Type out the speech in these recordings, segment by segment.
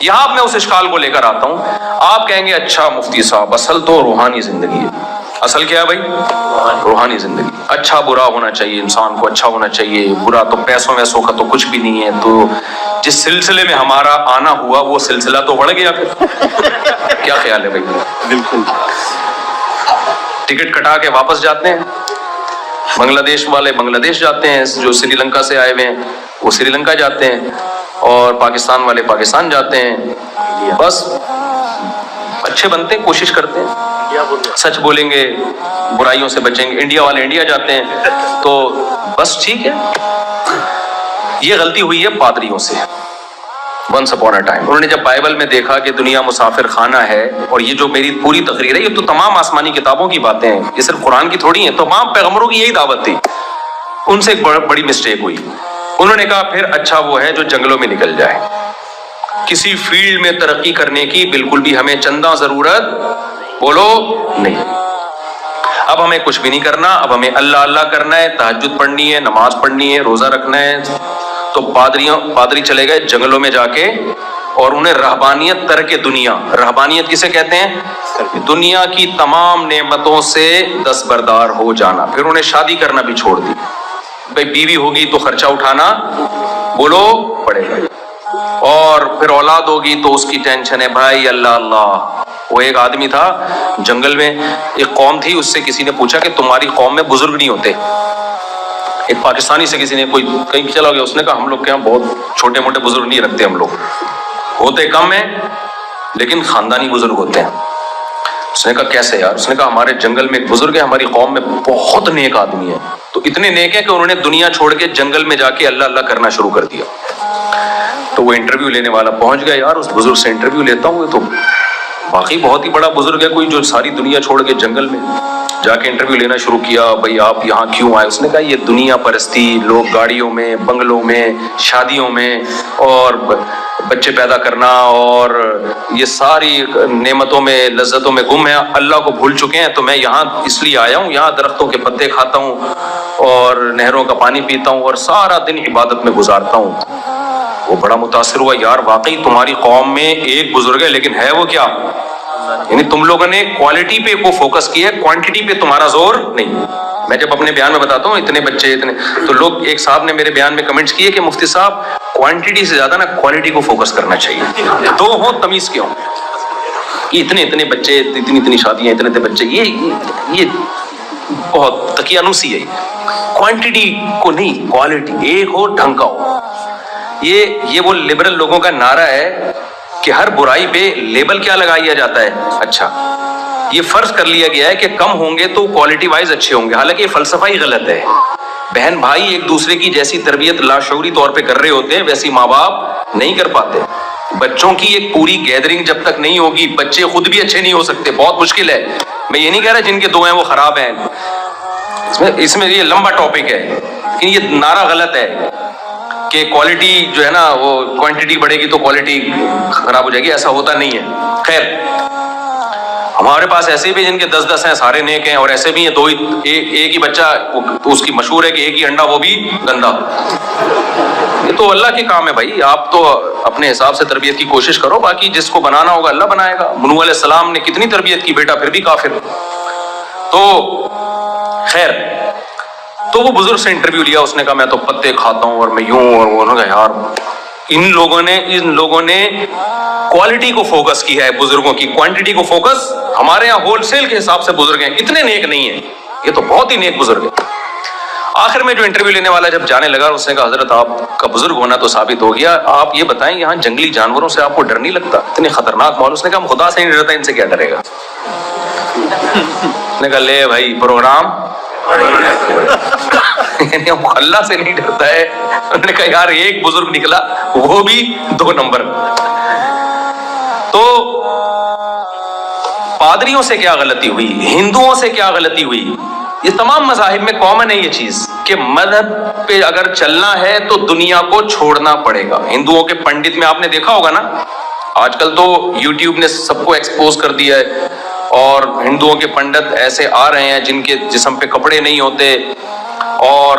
یہاں میں اس اشکال کو لے کر آتا ہوں. آپ کہیں گے اچھا مفتی صاحب اصل تو روحانی زندگی ہے. اصل کیا ہے بھائی؟ روحانی زندگی. اچھا برا ہونا چاہیے، انسان کو اچھا ہونا چاہیے، برا تو پیسوں ویسوں کا تو کچھ بھی نہیں ہے. تو جس سلسلے میں ہمارا آنا ہوا وہ سلسلہ تو بڑھ گیا پھر. کیا خیال ہے بھائی؟ بالکل. ٹکٹ کٹا کے واپس جاتے ہیں، بنگلہ دیش والے بنگلہ دیش جاتے ہیں، جو سری لنکا سے آئے ہوئے ہیں وہ سری لنکا جاتے ہیں، اور پاکستان والے پاکستان جاتے ہیں. بس اچھے بنتے ہیں، کوشش کرتے ہیں، سچ بولیں گے، برائیوں سے بچیں گے. انڈیا والے انڈیا جاتے ہیں، تو بس ٹھیک ہے. یہ غلطی ہوئی ہے پادریوں سے. ونس اپون اے ٹائم انہوں نے جب بائبل میں دیکھا کہ دنیا مسافر خانہ ہے، اور یہ جو میری پوری تقریر ہے یہ تو تمام آسمانی کتابوں کی باتیں ہیں، یہ صرف قرآن کی تھوڑی ہیں، تمام پیغمبروں کی یہی دعوت تھی. ان سے ایک بڑی مسٹیک ہوئی. انہوں نے کہا پھر اچھا وہ ہے جو جنگلوں میں نکل جائے. کسی فیلڈ میں ترقی کرنے کی بالکل بھی ہمیں چندہ ضرورت بولو نہیں. اب ہمیں کچھ بھی نہیں کرنا، اب ہمیں اللہ اللہ کرنا ہے، تہجد پڑھنی ہے، نماز پڑھنی ہے، روزہ رکھنا ہے. تو پادری چلے گئے جنگلوں میں جا کے، اور انہیں رہبانیت ترک دنیا. رہبانیت کسے کہتے ہیں؟ دنیا کی تمام نعمتوں سے دستبردار ہو جانا. پھر انہیں شادی کرنا بھی چھوڑ دی. بھائی بیوی ہوگی تو خرچہ اٹھانا بولو پڑے گا، اور پھر اولاد ہوگی تو اس کی ٹینشن ہے بھائی اللہ اللہ. وہ ایک آدمی تھا جنگل میں، ایک قوم تھی، اس سے کسی نے پوچھا کہ تمہاری قوم میں بزرگ نہیں ہوتے؟ ایک پاکستانی سے کسی نے، کوئی کہیں چلا گیا، اس نے کہا ہم لوگ کے یہاں بہت چھوٹے موٹے بزرگ نہیں رکھتے، ہم لوگ ہوتے کم ہیں لیکن خاندانی بزرگ ہوتے ہیں. اس نے کہا کیسے یار؟ اس نے کہا ہمارے جنگل میں ایک بزرگ ہے، ہماری قوم میں بہت نیک آدمی ہے، تو اتنے نیک ہیں کہ انہوں نے دنیا چھوڑ کے جنگل میں جا کے اللہ اللہ کرنا شروع کر دیا. تو وہ انٹرویو لینے والا پہنچ گیا، یار اس بزرگ سے انٹرویو لیتا ہوں، تو واقعی بہت ہی بڑا بزرگ ہے کوئی جو ساری دنیا چھوڑ کے جنگل میں جا کے انٹرویو لینا شروع کیا. بھائی آپ یہاں کیوں آئے؟ اس نے کہا یہ دنیا پرستی، لوگ گاڑیوں میں، بنگلوں میں، شادیوں میں، اور بچے پیدا کرنا، اور یہ ساری نعمتوں میں، لذتوں میں گم ہیں، اللہ کو بھول چکے ہیں. تو میں یہاں اس لیے آیا ہوں، یہاں درختوں کے پتے کھاتا ہوں اور نہروں کا پانی پیتا ہوں اور سارا دن عبادت میں گزارتا ہوں. وہ بڑا متاثر ہوا، یار واقعی تمہاری قوم میں ایک بزرگ ہے، لیکن ہے وہ کیا؟ یعنی تم لوگوں نے کوالٹی پہ کو فوکس کیا ہے، کوانٹٹی پہ تمہارا زور نہیں. میں جب اپنے بیان میں بتاتا ہوں اتنے بچے اتنے، تو لوگ، ایک صاحب نے میرے بیان میں کمنٹس کیے کہ مفتی صاحب کوانٹٹی سے زیادہ نا کوالٹی کو فوکس کرنا چاہیے. دو ہوں تمیز کیوں؟ اتنے اتنے بچے، اتنی اتنی شادیاں، اتنے اتنے بچے، یہ بہت تقیانوسی ہے. کوانٹٹی کو نہیں، کوالٹی ایک ہو، ڈھنگ کا ہو. یہ وہ لبرل لوگوں کا نعرہ ہے کہ ہر برائی پہ لیبل کیا لگایا جاتا ہے؟ اچھا. یہ فرض کر لیا گیا ہے کہ کم ہوں گے تو کوالٹی وائز اچھے ہوں گے، حالانکہ یہ فلسفہ ہی غلط ہے. بہن بھائی ایک دوسرے کی جیسی تربیت لاشعوری طور پہ کر رہے ہوتے ہیں ویسی ماں باپ نہیں کر پاتے. بچوں کی ایک پوری گیدرنگ جب تک نہیں ہوگی، بچے خود بھی اچھے نہیں ہو سکتے، بہت مشکل ہے. میں یہ نہیں کہہ رہا جن کے دو ہیں وہ خراب ہیں، اس میں یہ لمبا ٹاپک ہے، لیکن یہ نعرہ غلط ہے کہ کوالٹی جو ہے نا وہ کوانٹٹی بڑھے گی تو کوالٹی خراب ہو جائے گی. ایسا ہوتا نہیں ہے. خیر، ہمارے پاس ایسے بھی جن کے 10 ہیں، سارے نیک ہیں، اور ایسے بھی ہیں ایک ہی بچہ، اس کی مشہور ہے کہ ایک ہی انڈا وہ بھی گندا. یہ تو اللہ کے کام ہے بھائی، آپ تو اپنے حساب سے تربیت کی کوشش کرو، باقی جس کو بنانا ہوگا اللہ بنائے گا. نوح علیہ السلام نے کتنی تربیت کی، بیٹا پھر بھی کافر. تو خیر، تو وہ بزرگ سے انٹرویو لیا، اس نے کہا میں تو پتے کھاتا ہوں اور میں یوں، اور انہوں نے کہا یار ان لوگوں نے کوالٹی کو فوکس کی ہے بزرگوں کی، کوانٹٹی کو فوکس. ہمارے یہاں ہول سیل کے حساب سے بزرگ ہیں، اتنے نیک نہیں ہیں، یہ تو بہت ہی نیک بزرگ ہیں. آخر میں جو انٹرویو لینے والا جب جانے لگا، اس نے کہا حضرت آپ کا بزرگ ہونا تو ثابت ہو گیا، آپ یہ بتائیں یہاں جنگلی جانوروں سے آپ کو ڈر نہیں لگتا؟ اتنے خطرناک ماحول. اس نے کہا ہم خدا سے نہیں ڈرتا، ان سے کیا ڈرے گا؟ اس نے کہا لے بھائی پروگرام یعنی ہم اللہ سے نہیں ڈرتا ہے. انہوں نے کہا یار ایک بزرگ نکلا، وہ بھی 2 نمبر. تو پادریوں سے کیا غلطی ہوئی، ہندوؤں سے کیا غلطی ہوئی؟ یہ تمام مذاہب میں کامن ہے یہ چیز کہ مذہب پہ اگر چلنا ہے تو دنیا کو چھوڑنا پڑے گا. ہندوؤں کے پنڈت میں آپ نے دیکھا ہوگا نا، آج کل تو یوٹیوب نے سب کو ایکسپوز کر دیا ہے، اور ہندوؤں کے پنڈت ایسے آ رہے ہیں جن کے جسم پہ کپڑے نہیں ہوتے، اور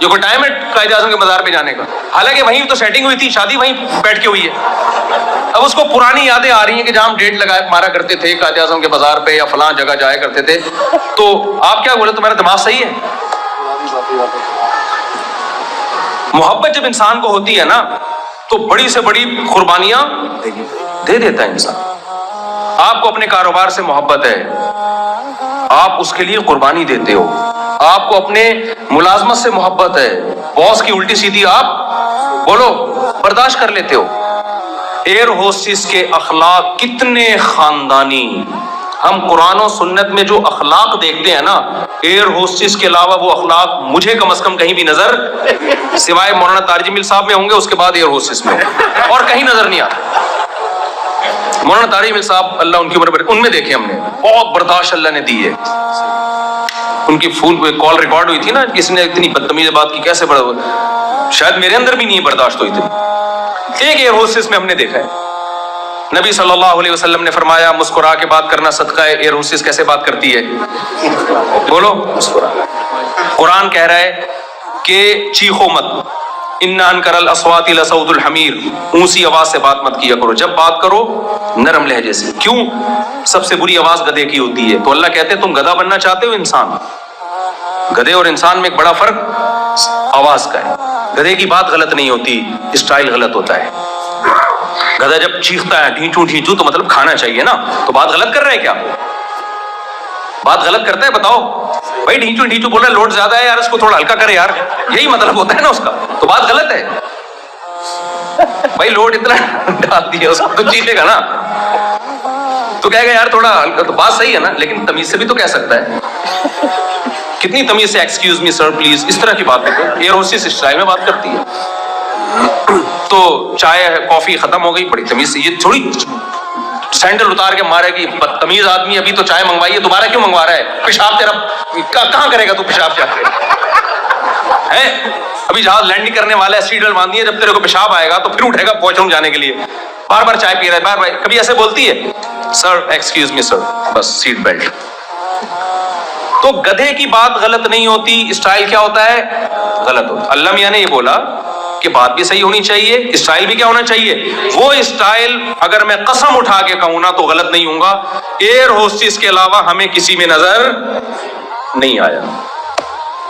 جو کوئی ٹائم ہے قائد اعظم کے مزار پہ جانے کا؟ حالانکہ وہیں تو سیٹنگ ہوئی تھی، شادی وہیں بیٹھ کے ہوئی ہے. اب اس کو پرانی یادیں آ رہی ہیں کہ جہاں ہم ڈیٹ لگائے مارا کرتے تھے قائد اعظم کے مزار پہ یا فلاں جگہ جایا کرتے تھے. تو آپ کیا بولے، تمہارا دماغ صحیح ہے؟ محبت جب انسان کو ہوتی ہے نا تو بڑی سے بڑی قربانیاں دے دیتا ہے انسان. آپ کو اپنے کاروبار سے محبت ہے، آپ اس کے لیے قربانی دیتے ہو. آپ کو اپنے ملازمت سے محبت ہے، باس کی الٹی سیدھی آپ بولو برداشت کر لیتے ہو. ایئر ہوسٹس کے اخلاق کتنے خاندانی. ہم قرآن و سنت میں جو اخلاق دیکھتے ہیں نا، ایئر ہوسٹس کے علاوہ وہ اخلاق مجھے کم از کم کہیں بھی نظر، سوائے مولانا طارق جمیل صاحب میں ہوں گے، اس کے بعد ایئر ہوسٹس میں اور کہیں نظر نہیں آتا. مولانا طارق جمیل صاحب اللہ ان کی عمر ان میں دیکھے ہم نے، بہت برداشت اللہ نے دی ہے. ان کی فون پہ کال ریکارڈ ہوئی تھی نا، کسی نے اتنی بدتمیز بات کی، کیسے بڑا، شاید میرے اندر بھی نہیں برداشت ہوئی تھی. ایک ایئر ہوسٹس میں ہم نے دیکھا ہے، نبی صلی اللہ علیہ وسلم نے فرمایا مسکرا کے بات کرنا صدقہ ہے. ایئر ہوسٹس کیسے بات کرتی ہے؟ بولو مسکرا. قرآن کہہ رہا ہے کہ چیخو مت، ان انکر الاصوات لصوت الحمیر، اونسی آواز سے بات مت کیا کرو، جب بات کرو نرم لہجے سے. کیوں؟ سب سے بری آواز گدھے کی ہوتی ہے. تو اللہ کہتے ہیں تم گدھا بننا چاہتے ہو انسان؟ گدھے اور انسان میں ایک بڑا فرق آواز کا ہے. گدھے کی بات غلط نہیں ہوتی، اسٹائل غلط ہوتا ہے. گدھا جب چیختا ہے ڈھینچو ڈھینچو تو مطلب کھانا چاہیے نا، تو بات غلط کر رہا ہے کیا؟ بات غلط کرتا ہے؟ بتاؤ بھائی، ڈھینچو ڈھینچو بول رہا ہے، لوڈ زیادہ ہے یار، اس کو تھوڑا ہلکا کرے یار، یہی مطلب ہوتا ہے نا اس کا. تو بات غلط ہے بھائی، لوڈ اتنا ڈال دیا اس کو تو چیخے گا نا، تو کہے گا یار تھوڑا ہلکا. تو بات صحیح ہے نا، لیکن تمیز سے بھی تو کہہ سکتا ہے. کتنی تمیز سے ایکسکیوز می سر پلیز اس طرح کی بات ہے. ایئر ہوسٹس اسٹائل میں بات کرتی ہے. تو چائے کافی ختم ہو گئی، بڑی تمیز سے، یہ تھوڑی سینڈل اتار کے مارے گی بدتمیز آدمی، ابھی تو چائے منگوائی ہے، دوبارہ کیوں منگوا رہا ہے؟ پیشاب تیرا کہاں کرے گا تو پیشاب جا کے ہے؟ ابھی جہاز لینڈنگ کرنے والا ہے، سیٹ بیلٹ باندھی ہے، جب تیرے کو پیشاب آئے گا تو پھر اٹھے گا واش روم جانے کے لیے. بار بار چائے پی رہا ہے، بار بار. کبھی ایسے بولتی ہے سر ایکسکیوز می سر، بس سیٹ بیلٹ. تو گدھے کی بات غلط نہیں ہوتی، اسٹائل کیا ہوتا ہے؟ غلط ہوتا. اللہ میاں نے یہ بولا کہ بات بھی صحیح ہونی چاہیے، اسٹائل بھی کیا ہونا چاہیے؟ وہ اسٹائل اگر میں قسم اٹھا کے کہوں نا تو غلط نہیں ہوں گا. ایئر ہوسٹس کے علاوہ ہمیں کسی میں نظر نہیں آیا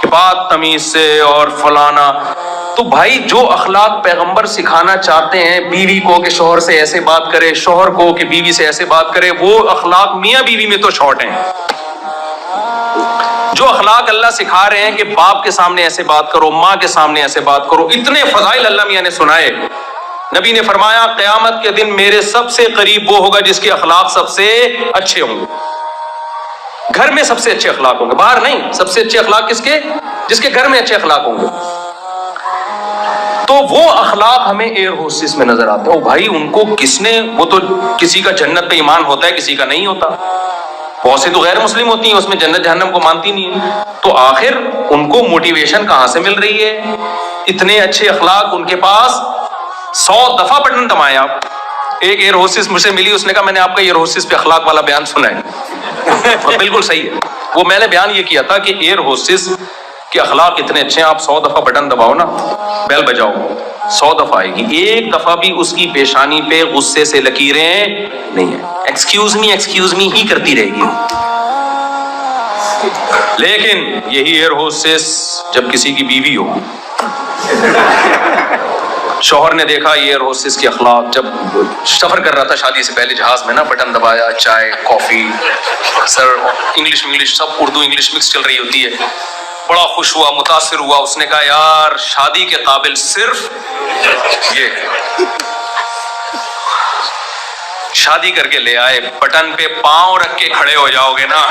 کہ بات تمیز سے اور فلانا. تو بھائی جو اخلاق پیغمبر سکھانا چاہتے ہیں، بیوی کو کہ شوہر سے ایسے بات کرے، شوہر کو کہ بیوی سے ایسے بات کرے، وہ اخلاق میاں بیوی میں تو شارٹ ہیں. جو اخلاق اللہ سکھا رہے ہیں کہ باپ کے سامنے ایسے بات کرو، ماں کے سامنے ایسے بات کرو، اتنے فضائل اللہ میاں نے سنائے. نبی نے فرمایا قیامت کے دن میرے سب سے قریب وہ ہوگا جس کے اخلاق سب سے اچھے ہوں گے. گھر میں سب سے اچھے اخلاق ہوں گے، باہر نہیں. سب سے اچھے اخلاق کس کے؟ جس کے گھر میں اچھے اخلاق ہوں گے. تو وہ اخلاق ہمیں ایئر ہوسٹس میں نظر آتے ہیں. او بھائی ان کو کس نے، وہ تو کسی کا جنت پہ ایمان ہوتا ہے، کسی کا نہیں ہوتا. بہت سی تو غیر مسلم ہوتی ہیں، اس میں جنت جہنم کو مانتی نہیں. تو آخر ان کو موٹیویشن کہاں سے مل رہی ہے؟ اتنے اچھے اخلاق ان کے پاس. 100 دفعہ بٹن دبائیں آپ. ایک ایئر ہوسٹس مجھ سے ملی، اس نے کہا میں نے آپ کا ایئر ہوسٹس پہ اخلاق والا بیان سنا ہے. بالکل صحیح ہے. وہ میں نے بیان یہ کیا تھا کہ ایئر ہوسٹس کے اخلاق اتنے اچھے ہیں، آپ 100 دفعہ بٹن دباؤ نا، بیل بجاؤ، 100 دفعہ آئے گی. ایک دفعہ بھی اس کی پیشانی پہ غصے سے لکیریں نہیں ہیں. ایکسکیوز می ہی کرتی رہے گی. لیکن یہی ایئر ہوسٹس جب کسی کی بیوی ہو، شوہر نے دیکھا ایئر ہوسٹس کے اخلاق، جب سفر کر رہا تھا شادی سے پہلے جہاز میں نا، بٹن دبایا، چائے کافی، سر انگلش سب اردو انگلش مکس چل رہی ہوتی ہے. بڑا خوش ہوا، متاثر ہوا. اس نے کہا یار شادی کے قابل صرف یہ، شادی کر کے لے آئے، بٹن پہ پاؤں رکھ کے کھڑے ہو جاؤ گے نا،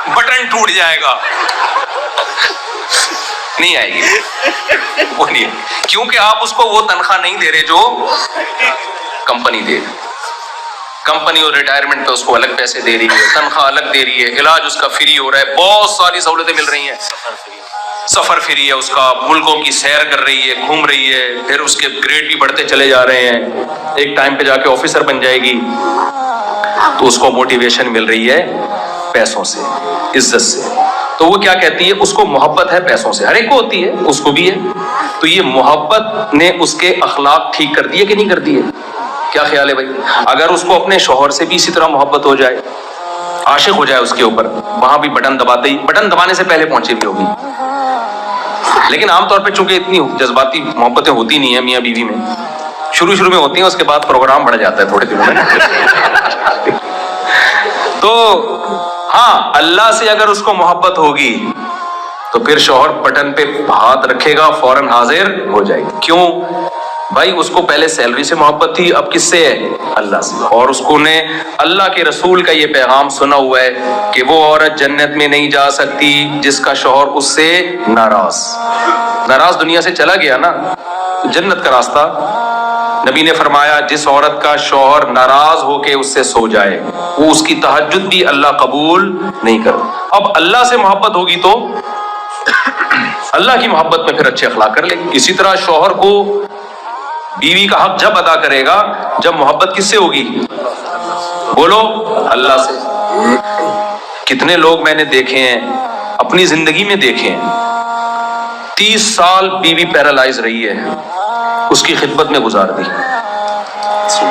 بٹن ٹوٹ جائے گا، نہیں آئے گی وہ نہیں. کیونکہ آپ اس کو وہ تنخواہ نہیں دے رہے جو کمپنی دے رہی. کمپنی اور ریٹائرمنٹ پہ اس کو الگ پیسے دے رہی ہے، تنخواہ الگ دے رہی ہے، علاج اس کا فری ہو رہا ہے، بہت ساری سہولتیں مل رہی ہیں. سفر فری ہے اس کا، ملکوں کی سیر کر رہی ہے، گھوم رہی ہے، پھر اس کے گریڈ بھی بڑھتے چلے جا رہے ہیں، ایک ٹائم پہ جا کے آفیسر بن جائے گی. تو اس کو موٹیویشن مل رہی ہے پیسوں سے، عزت سے. تو وہ کیا کہتی ہے؟ اس کو محبت ہے پیسوں سے، ہر ایک کو ہوتی ہے، اس کو بھی ہے. تو یہ محبت نے اس کے اخلاق ٹھیک کر دیے کہ نہیں کر دیے؟ کیا خیال ہے بھائی؟ اگر اس کو اپنے شوہر سے بھی اسی طرح محبت ہو جائے، عاشق ہو جائے اس کے اوپر، وہاں بھی بٹن دباتے ہی، بٹن دبانے سے پہلے پہنچے بھی ہوگی. لیکن عام طور پہ چونکہ اتنی جذباتی محبتیں ہوتی نہیں ہیں میاں بیوی میں، شروع میں ہوتی ہیں، اس کے بعد پروگرام بڑھ جاتا ہے تھوڑے دنوں میں. تو ہاں، اللہ سے اگر اس کو محبت ہوگی تو پھر شوہر بٹن پہ ہاتھ رکھے گا، فوراً حاضر ہو جائے گی. کیوں بھائی؟ اس کو پہلے سیلری سے محبت تھی، اب کس سے ہے؟ اللہ سے. اور اس کو نے اللہ کے رسول کا یہ پیغام سنا ہوا ہے کہ وہ عورت جنت میں نہیں جا سکتی جس کا شوہر اس سے ناراض دنیا سے چلا گیا نا. جنت کا راستہ نبی نے فرمایا جس عورت کا شوہر ناراض ہو کے اس سے سو جائے وہ اس کی تہجد بھی اللہ قبول نہیں کرتا. اب اللہ سے محبت ہوگی تو اللہ کی محبت میں پھر اچھے اخلاق کر لے گی. اسی طرح شوہر کو بیوی کا حق جب ادا کرے گا جب محبت کس سے ہوگی؟ بولو، اللہ سے. کتنے لوگ میں نے دیکھے ہیں اپنی زندگی میں دیکھے ہیں 30 سال بیوی پیرالائز رہی ہے، اس کی خدمت میں گزار دی.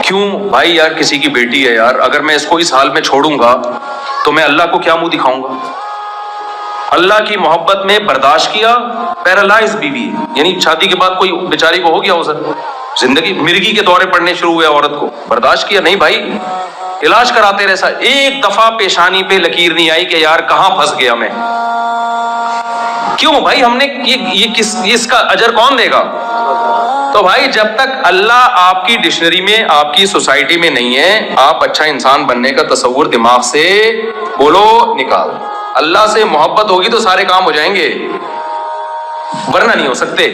کیوں بھائی؟ یار کسی کی بیٹی ہے یار، اگر میں اس کو اس حال میں چھوڑوں گا تو میں اللہ کو کیا منہ دکھاؤں گا؟ اللہ کی محبت میں برداشت کیا، پیرالائز بیوی، یعنی شادی کے بعد کوئی بیچاری کو ہو گیا ہو سکتا زندگی مرگی کے دورے پڑنے شروع ہوئے، عورت کو برداشت کیا. نہیں بھائی، علاج کراتے رہے. ایک دفعہ پیشانی پہ لکیر نہیں آئی کہ یار کہاں پھنس گیا میں. کیوں بھائی؟ ہم نے اس کا اجر کون دے گا؟ تو بھائی جب تک اللہ آپ کی ڈکشنری میں، آپ کی سوسائٹی میں نہیں ہے، آپ اچھا انسان بننے کا تصور دماغ سے بولو نکال. اللہ سے محبت ہوگی تو سارے کام ہو جائیں گے، ورنہ نہیں ہو سکتے.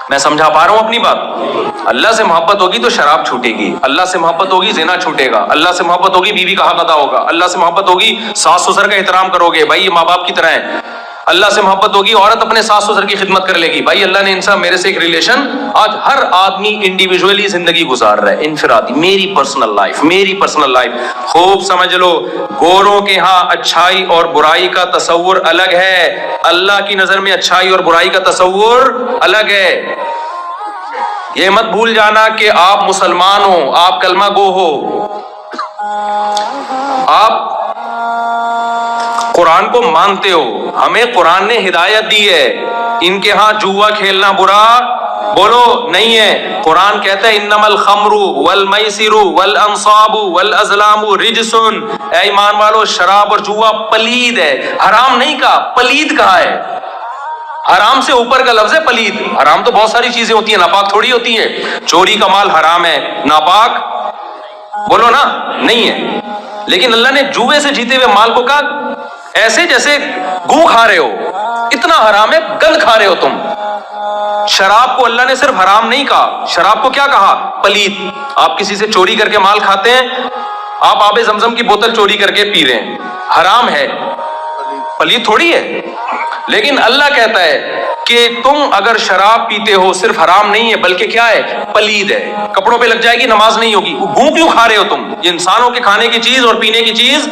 میں سمجھا پا رہا ہوں اپنی بات؟ اللہ سے محبت ہوگی تو شراب چھوٹے گی، اللہ سے محبت ہوگی زنا چھوٹے گا، اللہ سے محبت ہوگی بیوی کا حق ادا ہوگا، اللہ سے محبت ہوگی ساس سسر کا احترام کرو گے، بھائی یہ ماں باپ کی طرح ہیں. اللہ سے محبت ہوگی عورت اپنے ساس سسر کی خدمت کر لے گی. بھائی اللہ نے انسان میرے سے ایک ریلیشن، آج ہر آدمی انڈیویجولی زندگی گزار رہا ہے، انفرادی، میری پرسنل لائف. خوب سمجھ لو، گوروں کے ہاں اچھائی اور برائی کا تصور الگ ہے، اللہ کی نظر میں اچھائی اور برائی کا تصور الگ ہے. یہ مت بھول جانا کہ آپ مسلمان ہو، آپ کلمہ گو ہو، آپ قرآن کو مانتے ہو، ہمیں قرآن نے ہدایت دی ہے. ان کے ہاں جوا کھیلنا برا بولو نہیں ہے. قرآن کہتا ہے انما الخمر والمیسر والانصاب والازلام رجس. اے ایمان والو، شراب اور جوا پلید ہے، حرام نہیں کہا، پلید کہا ہے. حرام سے اوپر کا لفظ ہے پلید. حرام تو بہت ساری چیزیں ہوتی ہیں، ناپاک تھوڑی ہوتی ہیں. چوری کا مال حرام ہے، ناپاک بولو نا نہیں ہے. لیکن اللہ نے جوے سے جیتے ہوئے مال کو کہا ایسے جیسے گو کھا رہے ہو، اتنا حرام ہے، گند کھا رہے ہو تم. شراب کو اللہ نے صرف حرام نہیں کہا، شراب کو کیا کہا؟ پلید. آپ کسی سے چوری کر کے مال کھاتے ہیں، آپ آب زمزم کی بوتل چوری کر کے پی رہے ہیں، حرام ہے، پلید تھوڑی ہے. لیکن اللہ کہتا ہے کہ تم اگر شراب پیتے ہو صرف حرام نہیں ہے بلکہ کیا ہے؟ پلید ہے. کپڑوں پہ لگ جائے گی، نماز نہیں ہوگی. گوں کیوں کھا رہے ہو تم؟ یہ انسانوں کے کھانے کی چیز اور پینے کی چیز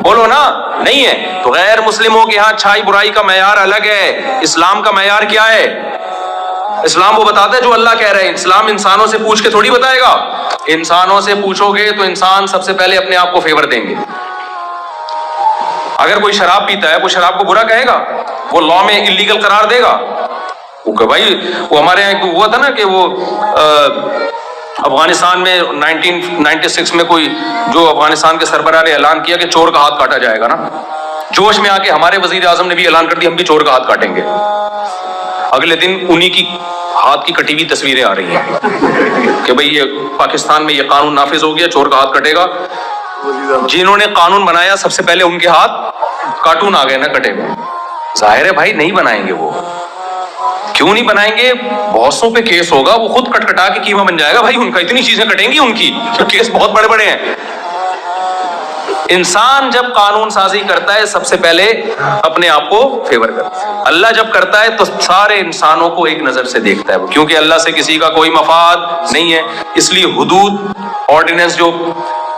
بولو نا نہیں ہے. تو غیر مسلموں کے ہاں اچھائی برائی کا معیار الگ ہے. اسلام کا معیار کیا ہے؟ اسلام وہ بتاتا ہے جو اللہ کہہ رہے ہیں. اسلام انسانوں سے پوچھ کے تھوڑی بتائے گا. انسانوں سے پوچھو گے تو انسان سب سے پہلے اپنے آپ کو فیور دیں گے. اگر کوئی شراب پیتا ہے وہ شراب کو برا کہے گا؟ وہ لا میں انلیگل قرار دے گا؟ بھائی وہ ہمارے یہاں ہوا تھا نا کہ وہ افغانستان میں 1996 میں کوئی جو افغانستان کے سربراہ نے اعلان کیا کہ چور کا ہاتھ کاٹا جائے گا نا، جوش میں آ کے ہمارے وزیر اعظم نے بھی اعلان کر دیا ہم بھی چور کا ہاتھ کاٹیں گے. اگلے دن انہی کی ہاتھ کی کٹی ہوئی تصویریں آ رہی ہیں کہ بھئی یہ پاکستان میں یہ قانون نافذ ہو گیا، چور کا ہاتھ کٹے گا. جنہوں نے قانون بنایا سب سے پہلے ان کے ہاتھ کارٹون آ گئے نا کٹے ہوئے. ظاہر ہے بھائی نہیں بنائیں گے. وہ کیوں نہیں بنائیں گے؟ بہت سو پہ کیس ہوگا، وہ خود کٹ کٹا کے قیمہ بن جائے گا. بھائی ان کا اتنی چیزیں کٹیں گی ان کی، کیس بہت بڑے بڑے ہیں. انسان جب قانون سازی کرتا ہے سب سے پہلے اپنے آپ کو فیور کرتا ہے. اللہ جب کرتا ہے تو سارے انسانوں کو ایک نظر سے دیکھتا ہے، کیونکہ اللہ سے کسی کا کوئی مفاد نہیں ہے. اس لیے حدود آرڈیننس جو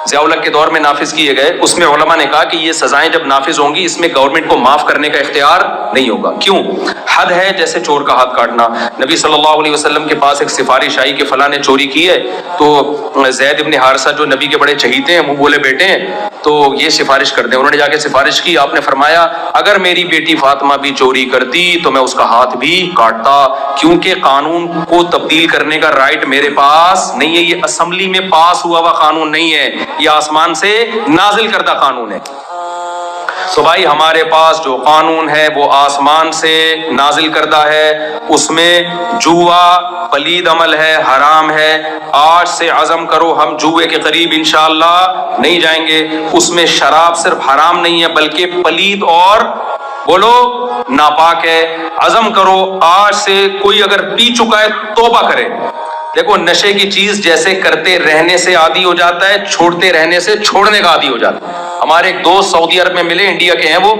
ضیاء الحق کے دور میں نافذ کیے گئے، اس میں علماء نے کہا کہ یہ سزائیں جب نافذ ہوں گی اس میں گورنمنٹ کو معاف کرنے کا اختیار نہیں ہوگا. کیوں؟ حد ہے جیسے چور کا ہاتھ کاٹنا. نبی صلی اللہ علیہ وسلم کے پاس ایک سفارش آئی کہ فلاں نے چوری کی ہے، تو زید ابن حارثہ جو نبی کے بڑے چہیتے ہیں، منہ بولے بیٹے ہیں، تو یہ سفارش کر دیں. انہوں نے جا کے سفارش کی. آپ نے فرمایا اگر میری بیٹی فاطمہ بھی چوری کرتی تو میں اس کا ہاتھ بھی کاٹتا، کیونکہ قانون کو تبدیل کرنے کا رائٹ میرے پاس نہیں ہے. یہ اسمبلی میں پاس ہوا ہوا قانون نہیں ہے، یہ آسمان سے نازل کردہ قانون ہے. تو بھائی ہمارے پاس جو قانون ہے وہ آسمان سے نازل کردہ ہے، اس میں جوا پلید عمل ہے، حرام ہے. آج سے عزم کرو ہم جوئے کے قریب انشاءاللہ نہیں جائیں گے. اس میں شراب صرف حرام نہیں ہے بلکہ پلید اور بولو ناپاک ہے. عزم کرو آج سے، کوئی اگر پی چکا ہے توبہ کرے. دیکھو نشے کی چیز جیسے کرتے رہنے سے عادی ہو جاتا ہے، چھوڑتے رہنے سے چھوڑنے کا عادی ہو جاتا ہے. ہمارے ایک دوست سعودی عرب میں ملے، انڈیا کے ہیں وہ،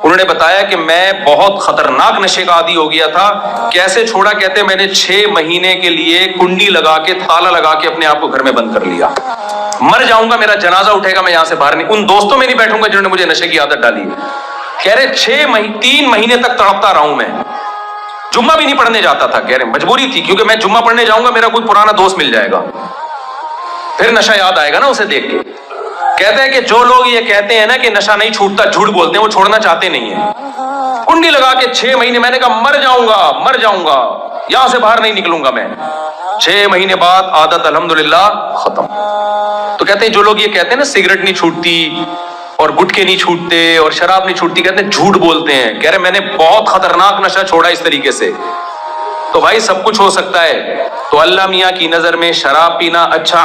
انہوں نے بتایا کہ میں بہت خطرناک نشے کا عادی ہو گیا تھا. کیسے چھوڑا؟ کہتے میں نے 6 مہینے کے لیے کنڈی لگا کے تالا لگا کے اپنے آپ کو گھر میں بند کر لیا. مر جاؤں گا میرا جنازہ اٹھے گا میں یہاں سے باہر نہیں، ان دوستوں میں نہیں بیٹھوں گا جنہوں نے مجھے نشے کی عادت ڈالی. کہہ رہے 3 مہینے تک تڑپتا رہا ہوں میں، جمعہ بھی نہیں پڑھنے جاتا تھا. کہہ رہے مجبوری تھی، کیونکہ میں جمعہ پڑھنے جاؤں گا میرا کوئی پرانا دوست مل جائے گا، پھر نشہ یاد آئے گا نا اسے دیکھ کے. کہتے ہیں کہ جو لوگ یہ کہتے ہیں نا کہ نشہ نہیں چھوٹتا، جھوٹ بولتے ہیں، وہ چھوڑنا چاہتے نہیں ہیں. کنڈی لگا کے 6 مہینے، میں نے کہا مر جاؤں گا یہاں سے باہر نہیں نکلوں گا میں. 6 مہینے بعد عادت الحمدللہ ختم. تو کہتے ہیں جو لوگ یہ کہتے ہیں نا سگریٹ نہیں چھوٹتی اور گٹکے نہیں چھوٹتے اور شراب نہیں چھوٹتی، کہتے ہیں جھوٹ بولتے ہیں. کہہ رہے میں نے بہت خطرناک نشہ چھوڑا اس طریقے سے. تو بھائی سب کچھ ہو سکتا ہے. تو اللہ میاں کی نظر میں شراب پینا اچھا